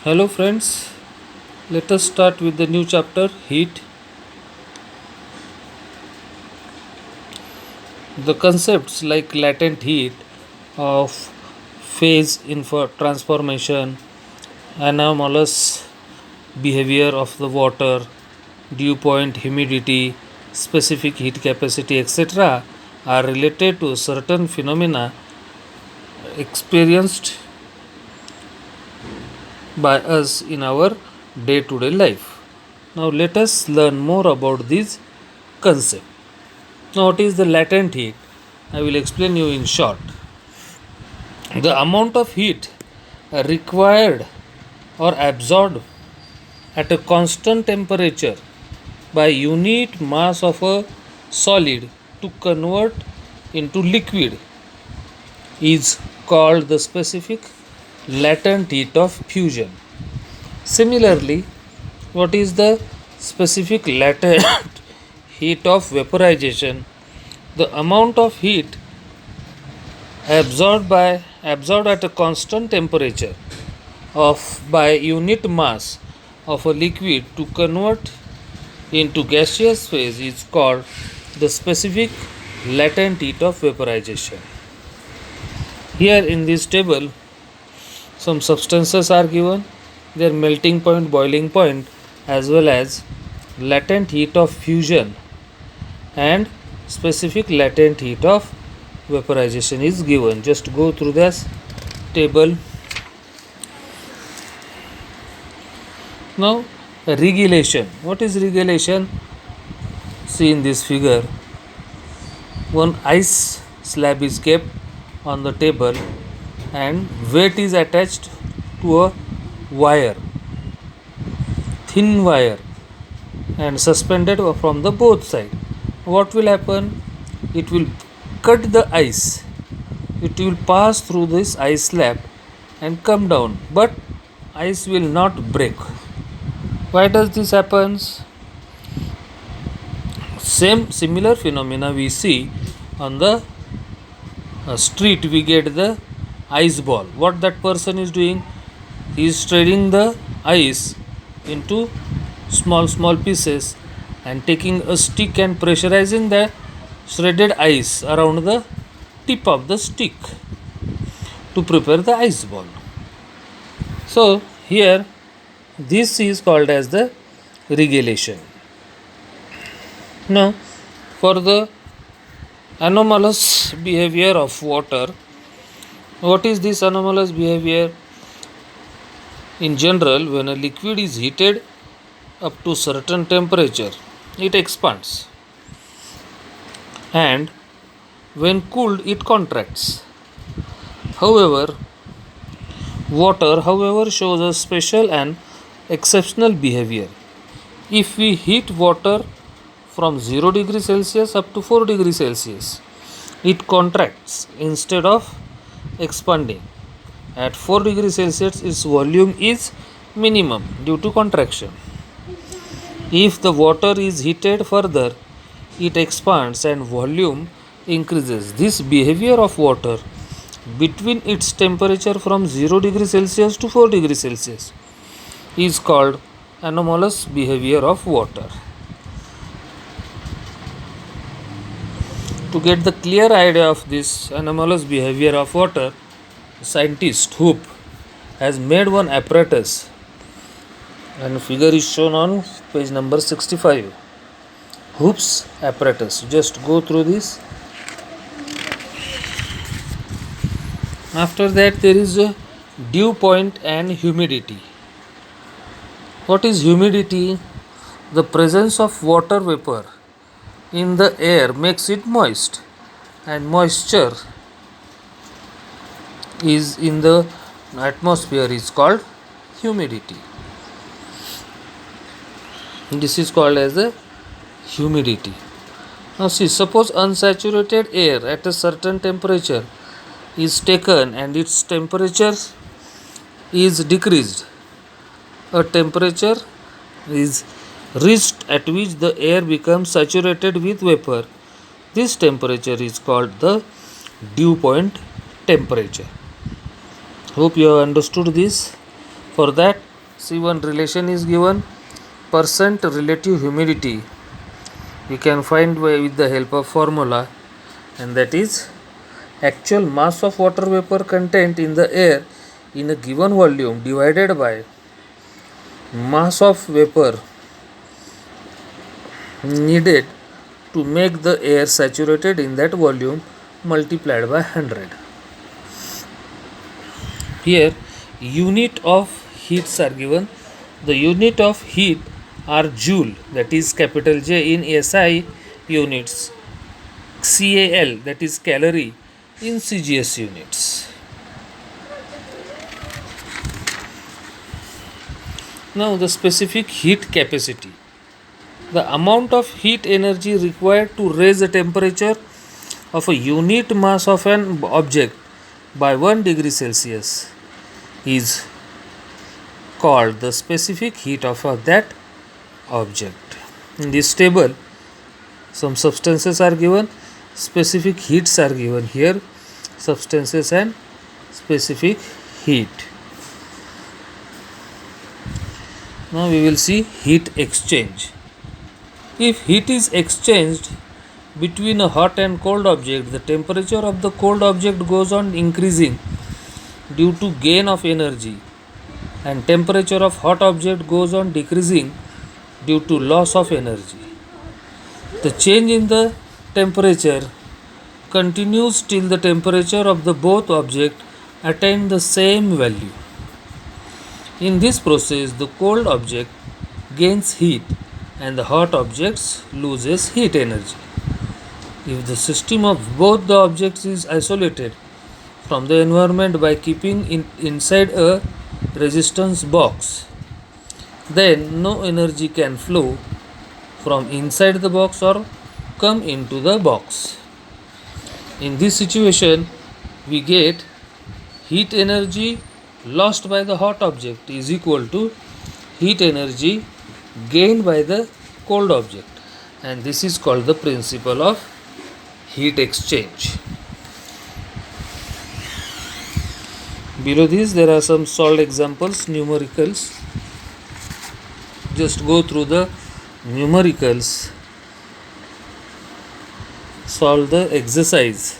Hello, friends. Let us start with the new chapter heat. The concepts like latent heat of phase info transformation, anomalous behavior of the water, dew point humidity, specific heat capacity, etc., are related to certain phenomena experienced by us in our day to day life. Now, let us learn more about these concepts. Now, what is the latent heat? I will explain you in short. The amount of heat required or absorbed at a constant temperature by unit mass of a solid to convert into liquid is called the specific latent heat of fusion. Similarly, what is the specific latent heat of vaporization? The amount of heat absorbed at a constant temperature of by unit mass of a liquid to convert into gaseous phase is called the specific latent heat of vaporization. Here in this table some substances are given, their melting point, boiling point, as well as latent heat of fusion and specific latent heat of vaporization is given. Just go through this table. Now, regulation. What is regulation? See in this figure, one ice slab is kept on the table and weight is attached to a wire, thin wire, and suspended from the both side. What will happen? It will cut the ice. It will pass through this ice slab and come down, but ice will not break. Why does this happens? Similar phenomena we see on the street. We get the ice ball. What that person is doing? He is shredding the ice into small pieces and taking a stick and pressurizing the shredded ice around the tip of the stick to prepare the ice ball. So here this is called as the regulation. Now, for the anomalous behavior of water, what is this anomalous behavior? In general, when a liquid is heated up to certain temperature, it expands, and when cooled, it contracts. However, water shows a special and exceptional behavior. If we heat water from 0 degrees Celsius up to 4 degrees Celsius, it contracts instead of expanding. At 4 degrees Celsius, its volume is minimum due to contraction. If the water is heated further, it expands and volume increases. This behavior of water between its temperature from 0 degrees Celsius to 4 degrees Celsius is called anomalous behavior of water. To get the clear idea of this anomalous behavior of water, scientist Hoop has made one apparatus, and figure is shown on page number 65. Hoop's apparatus. Just go through this. After that, there is a dew point and humidity. What is humidity? The presence of water vapor in the air makes it moist, and moisture is in the atmosphere is called humidity. This is called as the humidity. Now see, suppose unsaturated air at a certain temperature is taken and its temperature is decreased. A temperature is reached at which the air becomes saturated with vapor. This temperature is called the dew point temperature. Hope you have understood this. For that, See, one relation is given, percent relative humidity. We can find with the help of formula, and that is actual mass of water vapor content in the air in a given volume divided by mass of vapor needed to make the air saturated in that volume multiplied by 100. Here unit of heats are given. The unit of heat are joule, that is capital J in SI units, CAL, that is calorie in CGS units. Now the specific heat capacity. The amount of heat energy required to raise the temperature of a unit mass of an object by 1 degree Celsius is called the specific heat of that object. In this table, some substances are given, specific heats are given here, substances and specific heat. Now we will see heat exchange. If heat is exchanged between a hot and cold object, the temperature of the cold object goes on increasing due to gain of energy, and temperature of hot object goes on decreasing due to loss of energy. The change in the temperature continues till the temperature of the both object attain the same value. In this process, the cold object gains heat and the hot objects loses heat energy. If the system of both the objects is isolated from the environment by keeping inside a resistance box, then no energy can flow from inside the box or come into the box. In this situation, we get heat energy lost by the hot object is equal to heat energy gained by the cold object, and this is called the principle of heat exchange. Below this there are some solved examples, numericals. Just go through the numericals, solve the exercise.